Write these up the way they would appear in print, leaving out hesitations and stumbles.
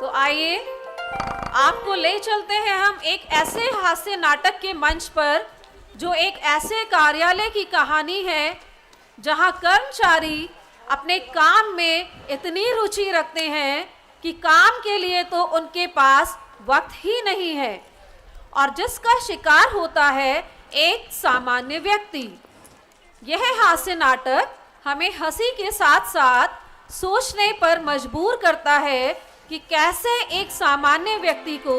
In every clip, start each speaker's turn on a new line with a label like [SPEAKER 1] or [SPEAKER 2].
[SPEAKER 1] तो आइए आपको ले चलते हैं हम एक ऐसे हास्य नाटक के मंच पर जो एक ऐसे कार्यालय की कहानी है जहां कर्मचारी अपने काम में इतनी रुचि रखते हैं कि काम के लिए तो उनके पास वक्त ही नहीं है और जिसका शिकार होता है एक सामान्य व्यक्ति। यह हास्य नाटक हमें हंसी के साथ साथ सोचने पर मजबूर करता है कि कैसे एक सामान्य व्यक्ति को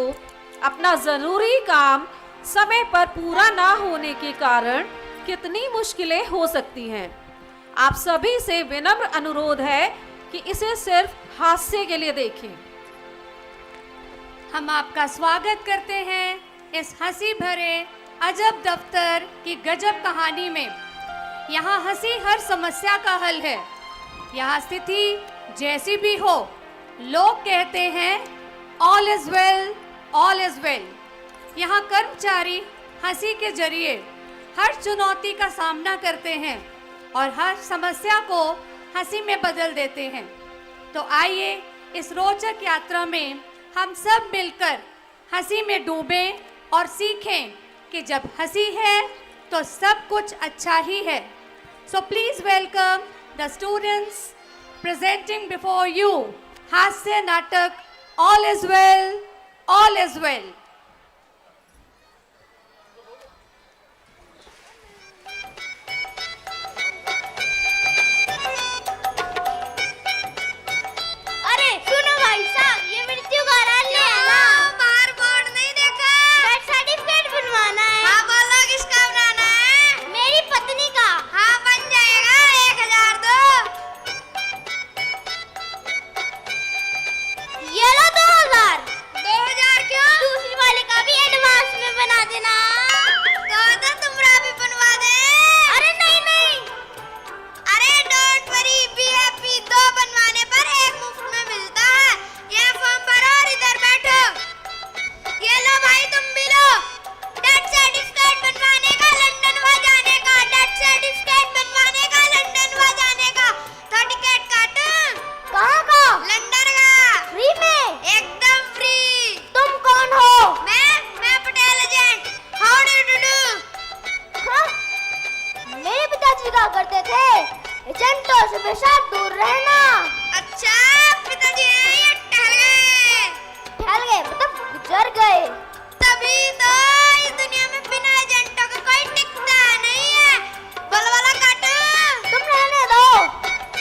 [SPEAKER 1] अपना ज़रूरी काम समय पर पूरा ना होने के कारण कितनी मुश्किलें हो सकती हैं। आप सभी से विनम्र अनुरोध है कि इसे सिर्फ हास्य के लिए देखें।
[SPEAKER 2] हम आपका स्वागत करते हैं इस हंसी भरे अजब दफ्तर की गजब कहानी में। यहाँ हंसी हर समस्या का हल है। यहाँ स्थिति जैसी भी हो, लोग कहते हैं all is well, all is well. यहाँ कर्मचारी हंसी के जरिए हर चुनौती का सामना करते हैं और हर समस्या को हंसी में बदल देते हैं। तो आइए इस रोचक यात्रा में हम सब मिलकर हंसी में डूबें और सीखें कि जब हंसी है तो सब कुछ अच्छा ही है। So please welcome the students presenting before you हास्य नाटक All is well, all is well।
[SPEAKER 3] अरे सुनो भाई साहब, ये मृत्यु का कार्यालय है ना? बाहर बोर्ड नहीं देखा? डेथ सर्टिफिकेट बनवाना है। हाँ बोलो, किसका बनाना है? मेरी पत्नी का। हाँ बन जाएगा, 1000 दो। ये लो 2000। 2000 क्यों? दूसरी वाले का भी एडवांस में बना देना। तो तुम्हारा भी बनवा दे। अरे नहीं नहीं, अरे डोंट वरी, बी हैप्पी। 2 बनवाने पर 1 मुफ्त में मिलता है। ये फॉर्म भरो और इधर बैठो। ये लो भाई, तुम भी लो। डेथ सर्टिफिकेट बनवाने का, लंदन वहाँ जाने का। डेथ सर्टिफिकेट बनवाने का, लंदन वहाँ जाने का। तो टिकट काटो। कहाँ का? लंदन का। फ्री में? एकदम फ्री। तुम कौन हो? मैं Patel agent. How do you do? हाँ? मेरे पिताजी कहा करते थे, एजेंटों से हमेशा दूर रहना। अच्छा, पिताजी ये टहल गए। टहल गए मतलब गुजर गए। तभी तो इस दुनिया में बिना एजेंटों के कोई टिकता नहीं है। बलवाला काटो। तुम रहने दो।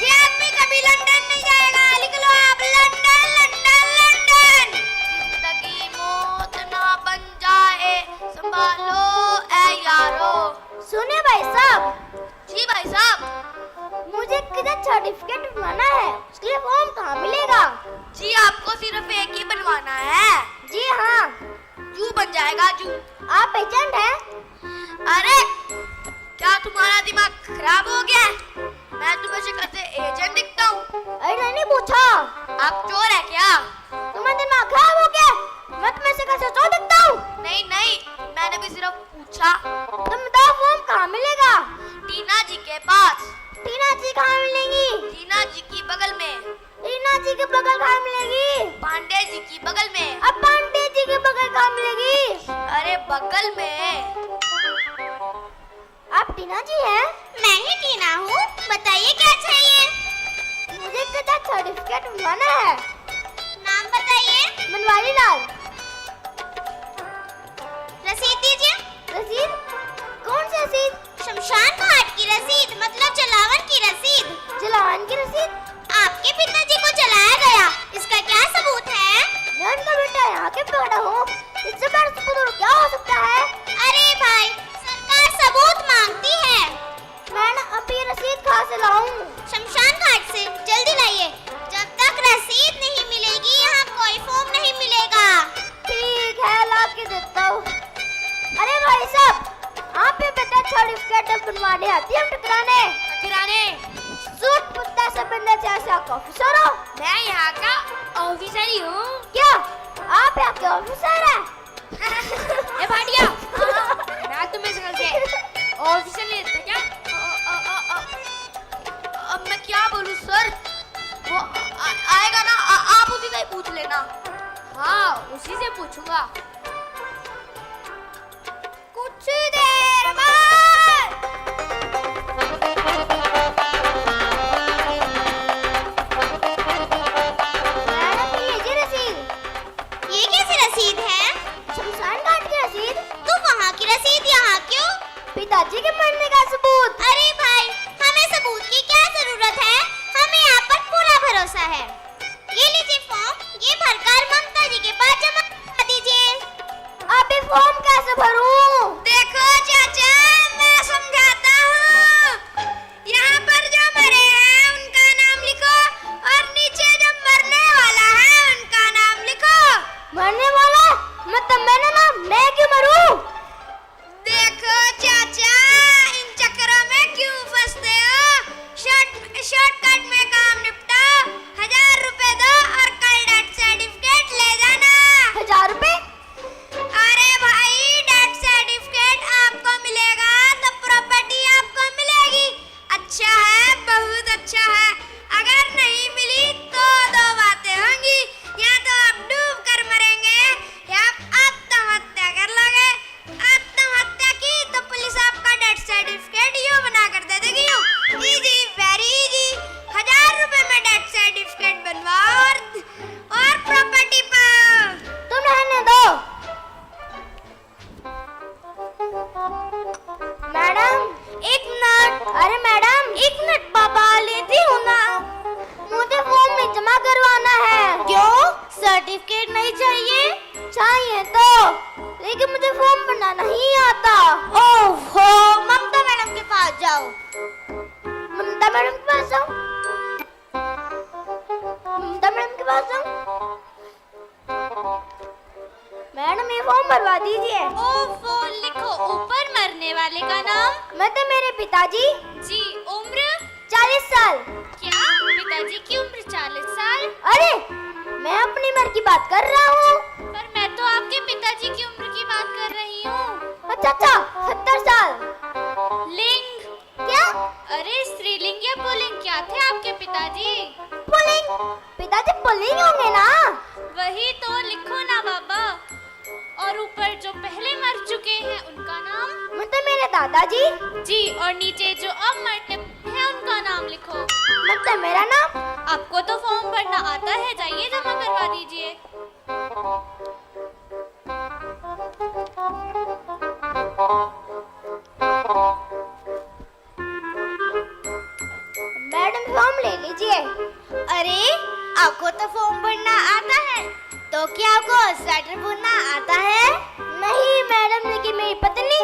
[SPEAKER 3] ये आदमी कभी लंदन नहीं जाएगा। लिख लो आप, लंदन लंदन लंदन। जिंदगी मौत ना बन जाए, संभालो ऐ यारो। सुनिए भाई साहब। जी भाई साहब। मुझे किधर सर्टिफिकेट बनवाना है, उसके लिए फॉर्म कहाँ मिलेगा? जी आपको सिर्फ एक ही बनवाना है। जी हाँ। जू बन जाएगा, जू। आप एजेंट हैं? अरे क्या तुम्हारा दिमाग खराब हो गया? मैं तुम्हें शक्ल से एजेंट दिखता हूँ? अरे नहीं पूछा। आप चोर है क्या? तुम्हारा दिमाग खराब हो गया? मैं तुम्हें शक्ल से चोर दिखता हूँ? नहीं नहीं, मैंने भी सिर्फ पूछा। तुम बताओ फॉर्म कहाँ मिलेगा? टीना जी के पास। टीना जी कहाँ मिलेंगी? टीना जी की बगल में। टीना जी के बगल कहाँ मिलेगी? पांडे जी की बगल में। अब पांडे जी के बगल कहाँ मिलेगी? अरे बगल में। आप टीना जी हैं? मैं ही टीना हूँ। बताइए क्या चाहिए? मुझे डेथ सर्टिफिकेट बनवाना है। नाम बताइए। मनवारी लाल। रसीद दीजिए। रसीद? कौन सी रसीद? शमशान घाट की रसीद, मतलब जलावन की रसीद। जलावन की रसीद? आपके पिताजी को जलाया गया, इसका क्या सबूत है? मैं उनका बेटा यहाँ के पैदा हूँ, इससे बड़ा सबूत क्या हो सकता है? अरे भाई, सरकार सबूत मांगती है। मैं ना अभी रसीद कहाँ से लाऊं? शमशान घाट से। जल्दी लाइए। जब तक रसीद नहीं मिलेगी यहाँ कोई फॉर्म नहीं मिलेगा। ठीक है, ला के देता हूँ। अरे भाई साहब, आप ये डेथ सर्टिफिकेट बनवाने आती है? टकराने सूट कुत्ता से बनने जैसे आप ऑफिसर हो? मैं यहाँ का ऑफिसर ही हूँ। क्या आप यहाँ के ऑफिसर हैं? ये भाटिया, मैं तुम्हें शक्ल से ऑफिसर नहीं देता क्या? अब मैं क्या बोलूँ सर? वो आएगा ना, आप उसी से ही पूछ लेना। हाँ, उसी से पूछूंगा। कुछ देर बाद मैडम, ये लीजिए रसीद। ये कैसी रसीद है? शमशान घाट की रसीद। तो वहाँ की रसीद यहाँ क्यों? पिताजी के मरने का सबूत। अरे भाई, हमें सबूत की क्या जरूरत है? हमें यहाँ पर पूरा भरोसा है। ये लीजिए फॉर्म, ये भरकर ममता जी के पास जमा करा दीजिए। अभी फॉर्म कैसे भरूं? देखो चाचा, मैं समझाता हूँ। यहाँ पर जो मरे हैं उनका नाम लिखो और नीचे जो मरने वाला है उनका नाम लिखो। मरने वाला? मतलब मेरा नाम? मैं क्यों मरूं? देखो चाचा, इन चक्करों में क्यों फंसते हो? शॉर्टकट में काम निपटाओ। 1000 रुपए दो और कल डेथ सर्टिफिकेट ले जाना। 1000 रुपए? अरे भाई, डेथ सर्टिफिकेट आपको मिलेगा तो प्रॉपर्टी आपको मिलेगी। अच्छा है, बहुत अच्छा है। अगर नहीं मिली तो दो बातें होंगी, या तो आप डूब कर मरेंगे या आप आत्महत्या कर लोगे। आत्महत्या की तो पुलिस आपका डेथ सर्टिफिकेट यूं बना कर दे देगी। Easy, very easy. 1000 रुपए में डेथ सर्टिफिकेट बनवाओ और प्रॉपर्टी पाओ। तुम रहने दो। मैडम, एक मिनट। अरे मैडम, एक मिनट, पापा लेती हूँ ना। मुझे फॉर्म में जमा करवाना है। क्यों? सर्टिफिकेट नहीं चाहिए? चाहिए तो, लेकिन मुझे फॉर्म भरना नहीं आता। ओहो, ममता मैडम के पास जाओ। ममता मैडम के पास जाओ। ममता मैडम के पास जाओ। मैडम, ये फॉर्म भरवा दीजिए।
[SPEAKER 4] ओफो, लिखो ऊपर मरने वाले का नाम।
[SPEAKER 3] मतलब मेरे पिताजी।
[SPEAKER 4] जी, उम्र
[SPEAKER 3] 40 साल।
[SPEAKER 4] क्या? पिताजी की उम्र 40 साल?
[SPEAKER 3] अरे, मैं अपनी उम्र की बात कर रहा हूँ।
[SPEAKER 4] पर मैं तो आपके पिताजी की उम्र की बात कर रही हूँ।
[SPEAKER 3] अच्छा अच्छा, 70 साल।
[SPEAKER 4] लिंग?
[SPEAKER 3] क्या?
[SPEAKER 4] अरे स्त्रीलिंग या पुल्लिंग क्या थे आपके पिताजी?
[SPEAKER 3] पुल्लिंग। पिताजी पुल्लिंग होंगे ना?
[SPEAKER 4] वही तो लिखो ना बाबा। और ऊपर जो पहले मर चुके हैं उनका नाम?
[SPEAKER 3] मतलब मेरे दादाजी।
[SPEAKER 4] जी, और नीचे जो अब मरते हैं उनका नाम लिखो।
[SPEAKER 3] मतलब मेरा नाम।
[SPEAKER 4] आपको तो फॉर्म भरना आता है, जाइए जमा करवा दीजिए।
[SPEAKER 3] मैडम, फॉर्म ले लीजिए। अरे, आपको तो फॉर्म भरना आता है, तो क्या आपको स्वेटर बुनना आता है? नहीं मैडम, लेकिन मेरी पत्नी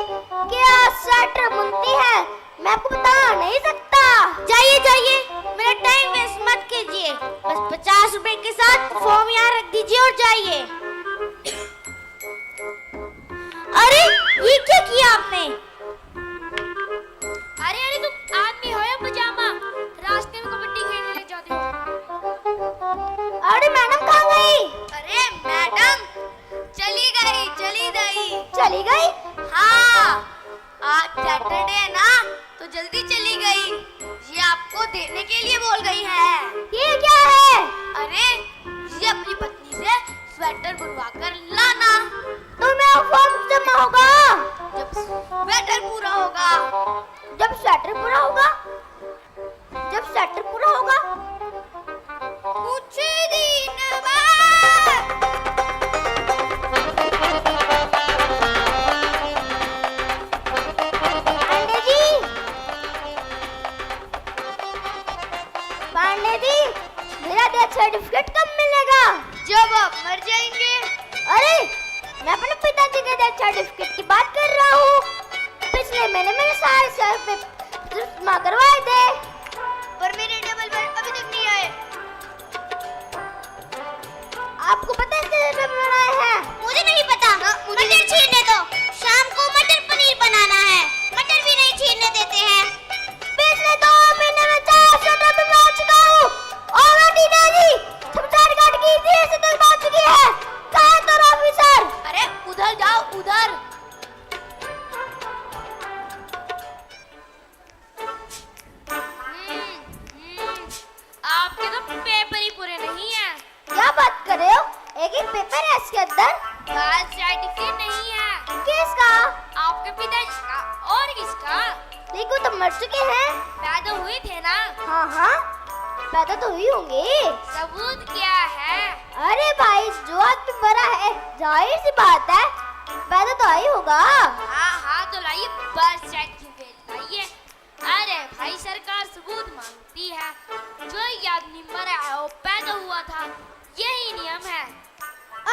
[SPEAKER 3] क्या स्वेटर बुनती है, मैं आपको बता नहीं सकता। जाइए जाइए, मेरा टाइम वेस्ट मत कीजिए। बस 50 रुपए के साथ फॉर्म यहाँ रख दीजिए और जाइए। अरे, ये क्या किया आपने?
[SPEAKER 4] अरे तुम आदमी हो या पजामा? रास्ते में कबड्डी खेलने ले जाते हो।
[SPEAKER 3] अरे मैडम, कहाँ गई?
[SPEAKER 4] अरे मैडम, चली गई।
[SPEAKER 3] चली गई?
[SPEAKER 4] हाँ, आज सैटरडे है ना, तो जल्दी चली गई। ये आपको देने के लिए बोल गई है।
[SPEAKER 3] ये क्या है?
[SPEAKER 4] अरे, ये अपनी पत्नी से स्वेटर बुनवा कर लाना।
[SPEAKER 3] तो मेरा फॉर्म जमा होगा
[SPEAKER 4] जब स्वेटर पूरा होगा।
[SPEAKER 3] जब स्वेटर पूरा होगा? जब स्वेटर पूरा होगा?
[SPEAKER 4] कुछ दिन बाद।
[SPEAKER 3] पांडे जी, मेरा डेथ सर्टिफिकेट कब मिलेगा?
[SPEAKER 4] जब आप मर जाएंगे।
[SPEAKER 3] अरे, मैं अपने पिताजी के डेथ सर्टिफिकेट की बात कर रहा हूँ। पिछले महीने मैंने सारे पे जमा करवाए थे,
[SPEAKER 4] पर मेरे डबल बेड अभी तक नहीं आए।
[SPEAKER 3] आपको पता है कैसे बनाए हैं?
[SPEAKER 4] मुझे नहीं पता।
[SPEAKER 3] मटर छीलने दो, शाम को मटर पनीर बनाना है। मटर भी नहीं छीलने देते हैं। पिछले 2 महीने में 400 डब्बे बना चुका हूँ। और मैं पिताजी शमशान घाट की इसी से तक पहुंच चुकी है। कहाँ है तो ऑफिसर?
[SPEAKER 4] अरे उधर जाओ, उधर। आपके तो पेपर ही पूरे नहीं है।
[SPEAKER 3] क्या बात कर रहे हो? एक ही पेपर इसके अंदर?
[SPEAKER 4] बर्थ सर्टिफिकेट नहीं है।
[SPEAKER 3] किसका?
[SPEAKER 4] आपके पिताजी का। और किसका?
[SPEAKER 3] देखो तो मर चुके हैं।
[SPEAKER 4] पैदा हुए थे ना।
[SPEAKER 3] हाँ हाँ, पैदा तो हुई होंगे।
[SPEAKER 4] सबूत क्या है?
[SPEAKER 3] अरे भाई, जो आदमी मरा है, जाहिर सी बात है, पैदा तो आई होगा।
[SPEAKER 4] हाँ हाँ, तो लाइए बर्थ सर्टिफिकेट लाइए। अरे भाई, सरकार सबूत मांगती है। जो ये आदमी मरा है वो पैदा हुआ था, यही नियम है।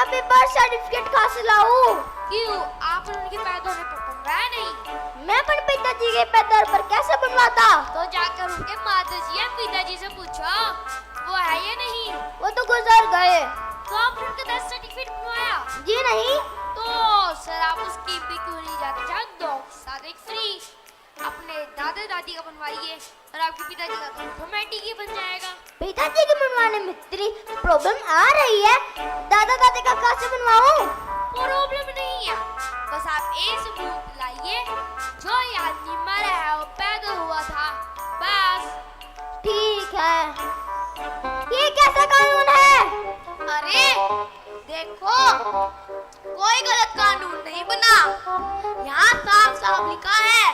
[SPEAKER 3] अबे बर्थ सर्टिफिकेट कहाँ से लाऊं?
[SPEAKER 4] क्यों, आपने उनके पैदा होने पर बनवाया नहीं?
[SPEAKER 3] मैं अपने पिताजी के पैदा पर कैसे बनवाता?
[SPEAKER 4] तो जाकर उनके माताजी या पिताजी से पूछो, वो है या नहीं।
[SPEAKER 3] वो तो गुजर गए।
[SPEAKER 4] तो आपने उनका डेथ सर्टिफिकेट बनवाया?
[SPEAKER 3] जी नहीं।
[SPEAKER 4] तो सर, आप उस स्कीम पे क्यों नहीं जाते जहाँ दो साथ एक फ्री? अपने दादा दादी का बनवाइए और आपके पिताजी का तो ऑटोमेटिक ही बन जाएगा।
[SPEAKER 3] पिताजी के बनवाने में इतनी प्रॉब्लम आ रही है, दादा दादी का कैसे बनवाऊं?
[SPEAKER 4] प्रॉब्लम नहीं है, बस आप एक सबूत लाइए जो ये आदमी मरा है वो पैदा हुआ था, बस।
[SPEAKER 3] ठीक है। ये कैसा कानून है?
[SPEAKER 4] अरे देखो, कोई गलत कानून नहीं बना। यहाँ साफ साफ लिखा है,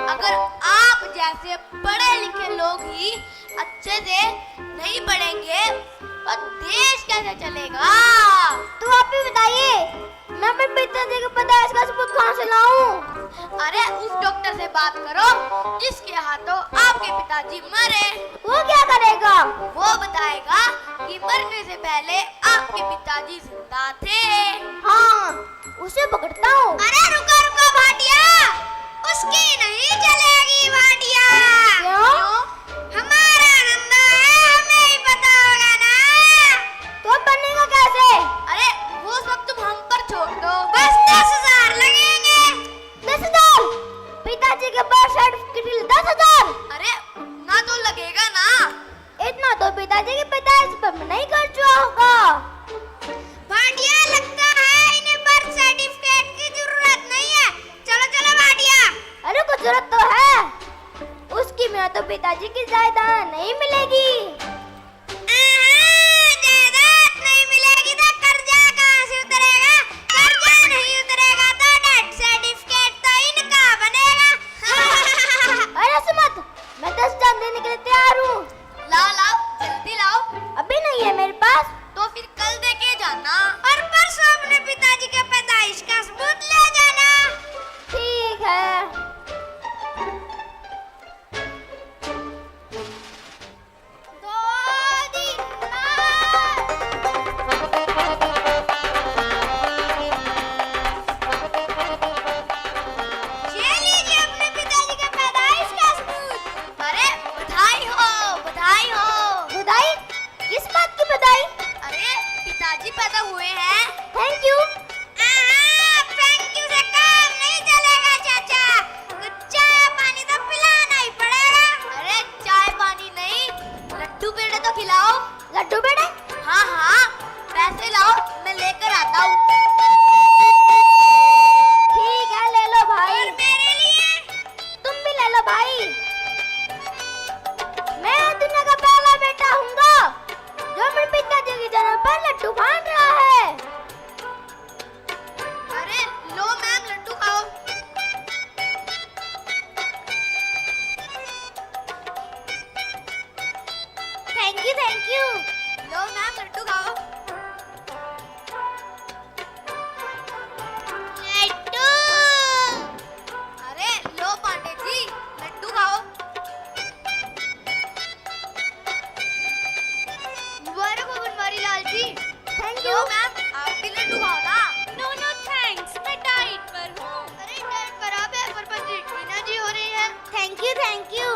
[SPEAKER 4] अगर आप जैसे पढ़े लिखे लोग ही अच्छे से नहीं पढ़ेंगे तो देश कैसे चलेगा?
[SPEAKER 3] तो आप भी बताइए, मैं अपने पिताजी के पैदाइश का सबूत कहाँ से लाऊं?
[SPEAKER 4] अरे उस डॉक्टर से बात करो जिसके हाथों आपके पिताजी मरे।
[SPEAKER 3] वो क्या करेगा?
[SPEAKER 4] वो बताएगा कि मरने से पहले आपके पिताजी जिंदा थे।
[SPEAKER 3] हाँ, उसे पकड़ता हूँ।
[SPEAKER 4] अरे रुको रुको भाटिया, उसकी नहीं चलेगी भाटिया।
[SPEAKER 3] क्यों?
[SPEAKER 4] हमारा धंधा है, हमें ही पता होगा ना।
[SPEAKER 3] तो बनेगा कैसे?
[SPEAKER 4] अरे वो सब तुम हम पर छोड़ दो, बस 10,000 लगेंगे।
[SPEAKER 3] 10,000? पिताजी के बर्थ सर्टिफिकेट के लिए 10,000?
[SPEAKER 4] अरे ना तो लगेगा ना।
[SPEAKER 3] इतना तो पिताजी के पैदाइश पर मैं नहीं कर चुका होगा।
[SPEAKER 4] भाटिया, लगता है इन्हें बर्थ सर्टिफिकेट की जरूरत नहीं है। चलो चलो भाटिया।
[SPEAKER 3] अरे कुछ जरूरत तो है, उसकी में तो पिताजी की जायदाद नहीं मिलेगी।
[SPEAKER 4] जायदाद नहीं मिलेगी तो कर्जा कहाँ से उतरेगा? कर्जा नहीं उतरेगा तो डेथ सर्टिफिकेट तो इनका बनेगा।
[SPEAKER 3] अरे सुमत, मैं 10,000 देने के लिए तैयार हूँ।
[SPEAKER 4] लाओ लाओ, जल्दी लाओ।
[SPEAKER 3] अभी नहीं है मेरे पास।
[SPEAKER 4] तो फिर कल दे के जाना और परसों अपने पिताजी के पैदाइश का सबूत ले जाना।
[SPEAKER 3] ठीक है।
[SPEAKER 4] ये लीजिए अपने पिताजी के पैदाइश का सबूत। अरे बधाई हो, बधाई हो।
[SPEAKER 3] बधाई? किस बात की बधाई?
[SPEAKER 4] अरे पिताजी पैदा हुए हैं।
[SPEAKER 3] Thank you.
[SPEAKER 4] थैंक यू से काम नहीं चलेगा चाचा, कुछ चाय पानी तो पिलाना ही पड़ेगा। अरे चाय पानी नहीं, लड्डू पेड़े तो खिलाओ।
[SPEAKER 3] लड्डू बेटे?
[SPEAKER 4] हाँ हाँ, पैसे लाओ, मैं लेकर आता हूँ।
[SPEAKER 3] ठीक है, ले लो भाई।
[SPEAKER 4] और मेरे लिए?
[SPEAKER 3] तुम भी ले लो भाई। मैं दुनिया का पहला बेटा हूँगा जो अपने पिताजी की जन्म पर लड्डू बांट रहा है।
[SPEAKER 4] अरे लो मैम, लड्डू खाओ।
[SPEAKER 3] Thank you, thank you.
[SPEAKER 4] लो मैम, लड्डू खाओ।
[SPEAKER 3] लड्डू।
[SPEAKER 4] अरे लो पांडे जी, लड्डू खाओ। मुबारक हो बनवारी लाल जी।
[SPEAKER 3] थैंक
[SPEAKER 4] लो
[SPEAKER 3] यू।
[SPEAKER 4] मैम, आप भी लड्डू खाओ ना।
[SPEAKER 1] नो नो थैंक्स, मैं डाइट पर हूँ।
[SPEAKER 4] अरे डाइट पर आप है, पर बस टीना जी हो रही है।
[SPEAKER 3] Thank you, thank you.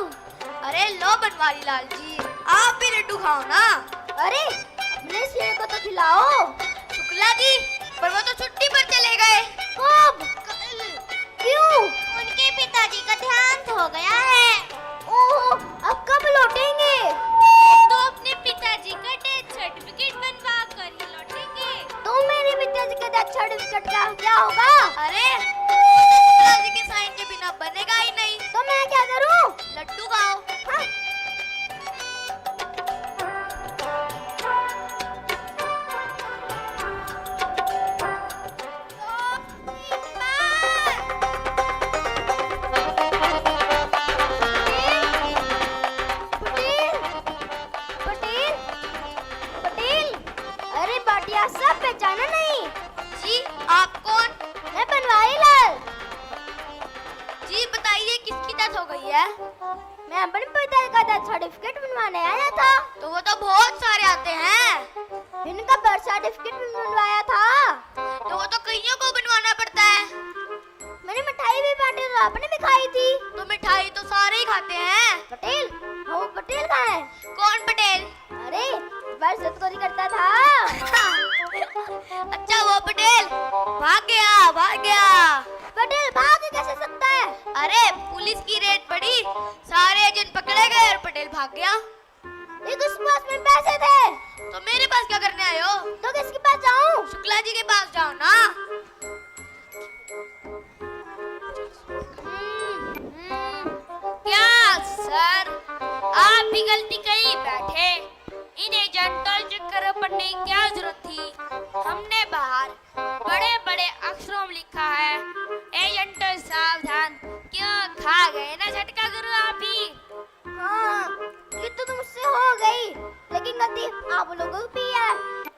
[SPEAKER 4] अरे लो बनवारी लाल जी, आप भी लड्डू खाओ ना।
[SPEAKER 3] अरे अपने शेर को तो खिलाओ।
[SPEAKER 4] शुक्ला जी, पर वो तो छुट्टी पर चले गए।
[SPEAKER 3] कब?
[SPEAKER 4] कल।
[SPEAKER 3] क्यों?
[SPEAKER 4] उनके पिताजी का देहांत हो गया है।
[SPEAKER 3] ओह, अब कब लौटेंगे?
[SPEAKER 1] तो अपने पिताजी का डेथ सर्टिफिकेट बनवा कर ही लौटेंगे।
[SPEAKER 3] तो मेरे पिताजी के डेथ सर्टिफिकेट का क्या होगा?
[SPEAKER 4] अरे पिताजी के साइन के बिना बनेगा ही नहीं।
[SPEAKER 3] तो मैं क्या करूं?
[SPEAKER 4] लड्डू खाओ।
[SPEAKER 3] हाँ। आप पहचाना नहीं?
[SPEAKER 4] जी आप कौन?
[SPEAKER 3] मैं बनवारी लाल।
[SPEAKER 4] जी बताइए किसकी डेथ हो गई है?
[SPEAKER 3] मैं अपने पिता का डेथ सर्टिफिकेट बनवाने आया था।
[SPEAKER 4] तो वो तो बहुत सारे आते हैं।
[SPEAKER 3] इनका बर्थ सर्टिफिकेट भी बनवाया था।
[SPEAKER 4] तो वो तो कईयों को बनवाना पड़ता है।
[SPEAKER 3] मैंने मिठाई भी बांटी तो आपने भी खाई थी।
[SPEAKER 4] तो मिठाई तो सारे ही खाते हैं।
[SPEAKER 3] पटेल, हाँ वो पटेल कहाँ है?
[SPEAKER 4] कौन पटेल?
[SPEAKER 3] अरे बर्थ चोरी करता था।
[SPEAKER 4] अच्छा वो पटेल भाग गया, भाग गया।
[SPEAKER 3] पटेल भाग कैसे सकता है?
[SPEAKER 4] अरे पुलिस की रेड पड़ी, सारे एजेंट पकड़े गए और पटेल भाग गया।
[SPEAKER 3] एक उस पास में पैसे थे।
[SPEAKER 4] तो मेरे पास क्या करने आए हो?
[SPEAKER 3] तो किसके पास जाऊं?
[SPEAKER 4] शुक्ला जी के पास जाओ ना। क्या सर, आप भी गलती कहीं बैठे। इन एजेंटों के चक्कर में पड़ने की क्या जरूरत थी? हमने बाहर बड़े बड़े अक्षरों में लिखा है, एजेंटों सावधान, क्यों खा गए ना झटका गुरु आप ही।
[SPEAKER 3] हाँ, ये तो तुमसे हो गई, लेकिन गलती आप लोगों की भी है।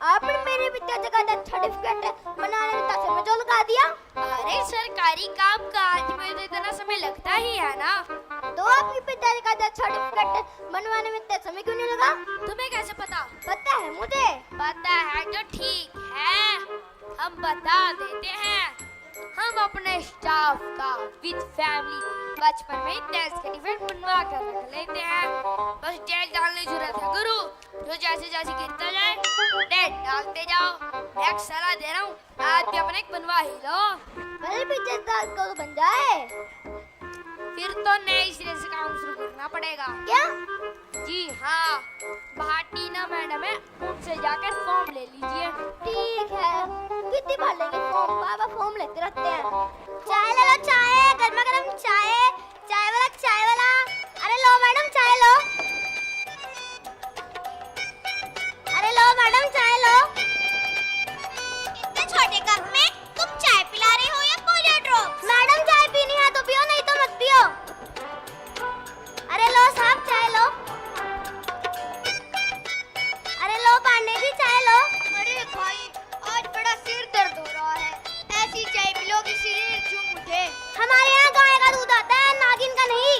[SPEAKER 3] आपने मेरे पिताजी का डेथ सर्टिफिकेट बनाने में पैसे में जो लगा दिया।
[SPEAKER 4] अरे सरकारी काम काज में तो इतना समय लगता ही है ना।
[SPEAKER 3] तो आपके पिताजी का डेथ सर्टिफिकेट बनवाने में इतना समय क्यों नहीं लगा?
[SPEAKER 4] तुम्हें कैसे पता?
[SPEAKER 3] पता है मुझे।
[SPEAKER 4] पता है तो ठीक है, हम बता देते हैं। हम अपने स्टाफ का विद फैमिली बचपन में ही डेथ सर्टिफिकेट बनवा कर रख लेते हैं। बस डेट डालने की जरूरत है गुरु, जो जैसे जैसे गिरता जाए डेट डालते जाओ। मैं एक सलाह दे रहा हूँ, आज भी अपने एक बनवा ही लो,
[SPEAKER 3] मेरे पिताजी को तो बन जाए।
[SPEAKER 4] फिर तो नए सिरे से काम शुरू करना पड़ेगा।
[SPEAKER 3] क्या?
[SPEAKER 4] जी हाँ, बाहर टीना मैडम है, उनसे जाकर फॉर्म ले लीजिए।
[SPEAKER 3] ठीक है, कितनी बार लेंगे फॉर्म? बाबा फॉर्म लेते रहते हैं। चाय ले लो, चाय, गर्मा गर्म चाय, चाय वाला, चाय वाला। अरे लो मैडम चाय लो। अरे लो मैडम चाय लो।
[SPEAKER 4] इतने छोटे कप में तुम चाय पिला रहे हो या पोलियो ड्रॉप्स?
[SPEAKER 3] मैडम चाय पीनी है तो पियो, नहीं तो मत पियो। अरे लो साहब चाय लो। अरे लो पांडे जी चाय लो।
[SPEAKER 4] अरे भाई आज बड़ा सिर दर्द हो रहा है, ऐसी चाय पिलोगे शरीर झूम उठे।
[SPEAKER 3] हमारे यहाँ गाय का दूध आता है, नागिन का नहीं।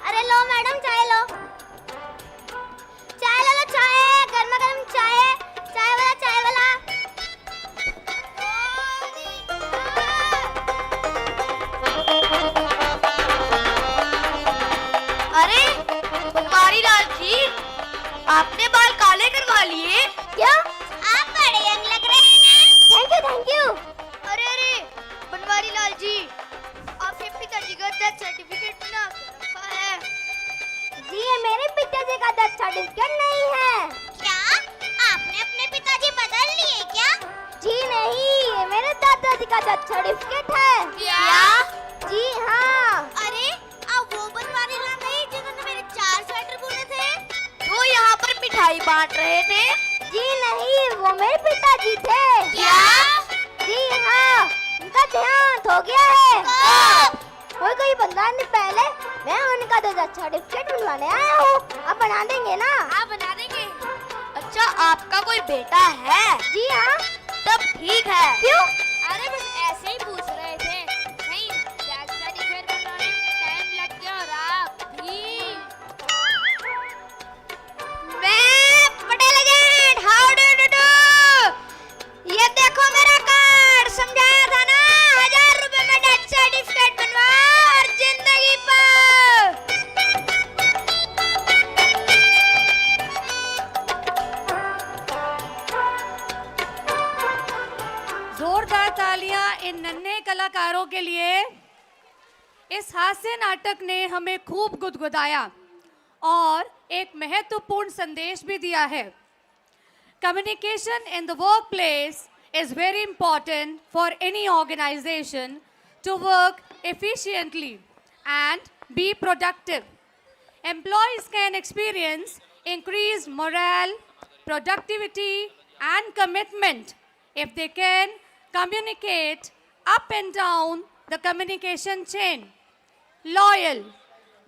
[SPEAKER 3] अरे लो मैडम चाय लो। चाय ले लो, चाय, गर्मा गर्म चाय, चाय वाला, चाय वाला।
[SPEAKER 4] अरे बनवारी लाल जी, आपने बाल काले करवा लिए?
[SPEAKER 3] क्या? आप बड़े यंग लग रहे हैं। Thank you, thank you.
[SPEAKER 4] अरे बनवारी लाल जी, आपके पिताजी का डेथ सर्टिफिकेट बना के रखा है।
[SPEAKER 3] जी ये मेरे पिताजी का डेथ सर्टिफिकेट नहीं है।
[SPEAKER 4] क्या आपने अपने पिताजी बदल लिए क्या?
[SPEAKER 3] जी नहीं, ये मेरे दादाजी का डेथ सर्टिफिकेट है।
[SPEAKER 4] क्या?
[SPEAKER 3] जी हाँ।
[SPEAKER 4] अरे अब वो बनवारी लाल नहीं जिन्होंने मेरे 4 स्वेटर बुने थे, जो यहाँ पर मिठाई बांट रहे थे?
[SPEAKER 3] जी नहीं, वो मेरे पिताजी थे।
[SPEAKER 4] क्या?
[SPEAKER 3] जी हाँ, उनका देहांत हो गया है।
[SPEAKER 4] कब?
[SPEAKER 3] कोई 15 दिन पहले। मैं उनका डेथ सर्टिफिकेट बनवाने आया हूँ। आप बना देंगे ना?
[SPEAKER 4] आप बना देंगे। अच्छा आपका कोई बेटा है?
[SPEAKER 3] जी हाँ।
[SPEAKER 4] तब ठीक है।
[SPEAKER 3] क्यों?
[SPEAKER 4] अरे बस ऐसे ही पूछ रहे थे, नहीं डेथ सर्टिफिकेट बनाने में टाइम लग गया और आप भी। मैं Patel agent, how do you do? ये देखो मेरा कार्ड, समझाया था ना, 1000 रुपए में डेथ सर्टिफिकेट बनवा और जिंदगी पाओ।
[SPEAKER 2] जोरदार तालियां इन नन्हे कलाकारों के लिए। इस हास्य नाटक ने हमें खूब गुदगुदाया और एक महत्वपूर्ण संदेश भी दिया है। Communication in the workplace is very important for any organization to work efficiently and be productive. Employees can experience increased morale, productivity, and commitment if they can communicate up and down the communication chain. Loyal.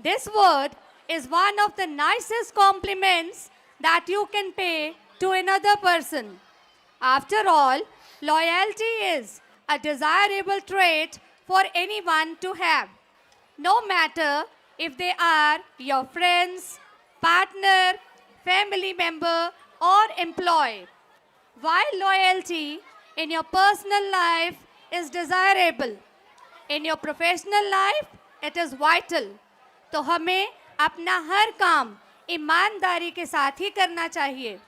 [SPEAKER 2] This word is one of the nicest compliments that you can pay to another person. After all, loyalty is a desirable trait for anyone to have, no matter if they are your friends, partner, family member, or employee. While loyalty in your personal life is desirable, in your professional life it is vital. तो हमें अपना हर काम ईमानदारी के साथ ही करना चाहिए.